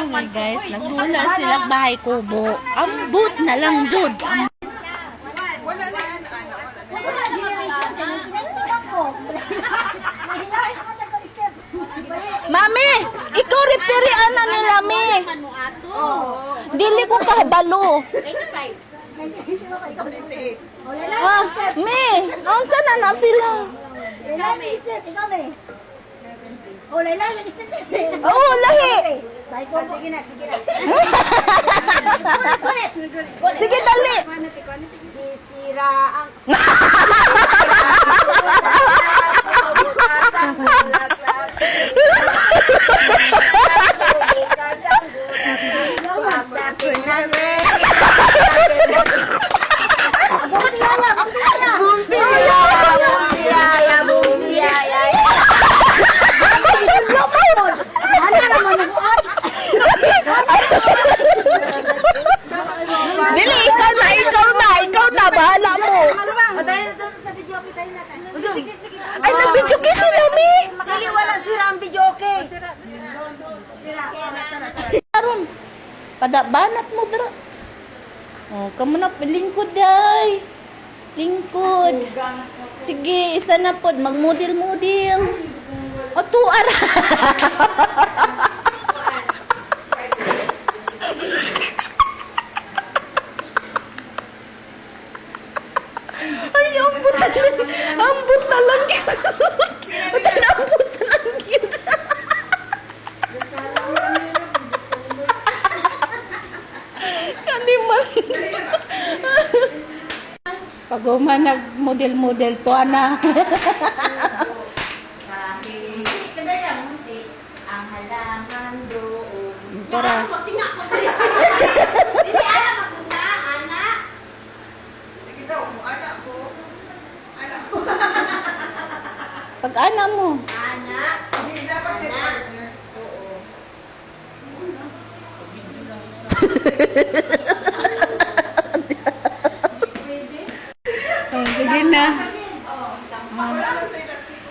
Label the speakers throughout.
Speaker 1: Ay guys, nagdula sila bahay kubo. Ambot na lang jud. Mami, ikaw repiri ana nila mi. Dili ko kahibalo. Ah, mi, unsa na sila?
Speaker 2: Oh, Laila, step.
Speaker 1: Oh, lahi.
Speaker 2: Sige na.
Speaker 1: Sige, dali.
Speaker 2: Sisira ang...
Speaker 1: Dili, ikaw na, bahala mo. Ay, nag-video kiss sila, mi.
Speaker 2: Dili, wala sira ang video, okay?
Speaker 1: Karon, padabanat mo dra. Oh, kamo na lingkod day. Lingkod. Sige, isa na pod mag-model. O tuara. Ay, ambot na lang. Ambot na lang yun. Ambot na lang yun. Kaniman. Pag nag-model-model to, ana.
Speaker 2: Ang halaman doon.
Speaker 1: Para.
Speaker 2: Hindi alam magpunta, anak. Sige daw, anak ko.
Speaker 1: Pag ana mo.
Speaker 2: Anak. Hindi dapat partner. Oo.
Speaker 1: Oh, sige na.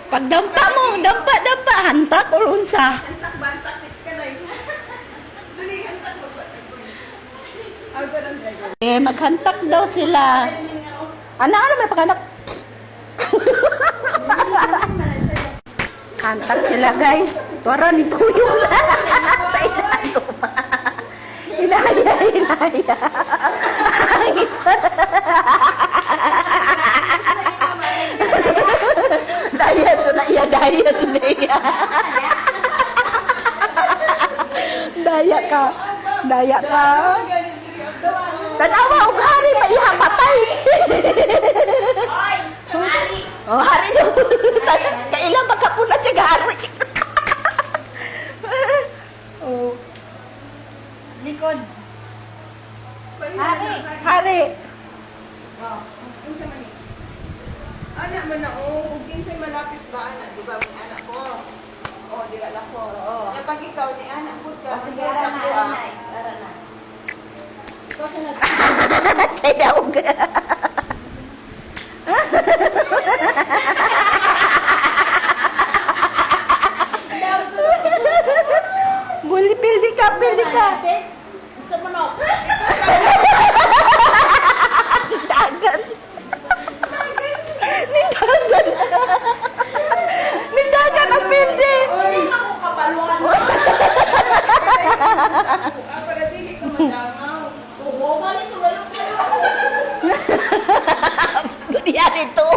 Speaker 1: Pagdampa mo, dampa. Hantak or unsa.
Speaker 2: Bantak ka na yun. Dali, hantak magbantak ko. Agad ang dragon.
Speaker 1: Maghantak daw sila. Ano may paghantak? Hantak sila, guys. Tuwara ni Tuyo na. Sa ilalim. Inaya. Ay, isa. Daya, so na iya, daya, si Daya. Daya ka. Tanawa, og hari, maiha patay.
Speaker 2: Hari.
Speaker 1: Oh, hari daw. Kailan magkapuna si hari. Oh.
Speaker 2: Likod.
Speaker 1: Hari.
Speaker 2: Wow. Unsa man ni? Anak man na ug kinsay malapit ba anak, di ba? Ang anak ko. Oh, dira la ko. Oh. Ya pag ikaw ni anak pud ka, sige sa ko. Tara na. So sunod.
Speaker 1: Sayaw ka. Buli, pildi ka.
Speaker 2: Sa manok.
Speaker 1: Dagan. Nidagan ang pildi.
Speaker 2: Oy, ako kapaluan. Para dili ka madangaw. Oo, bali to layo kayo.
Speaker 1: Ganyan ito.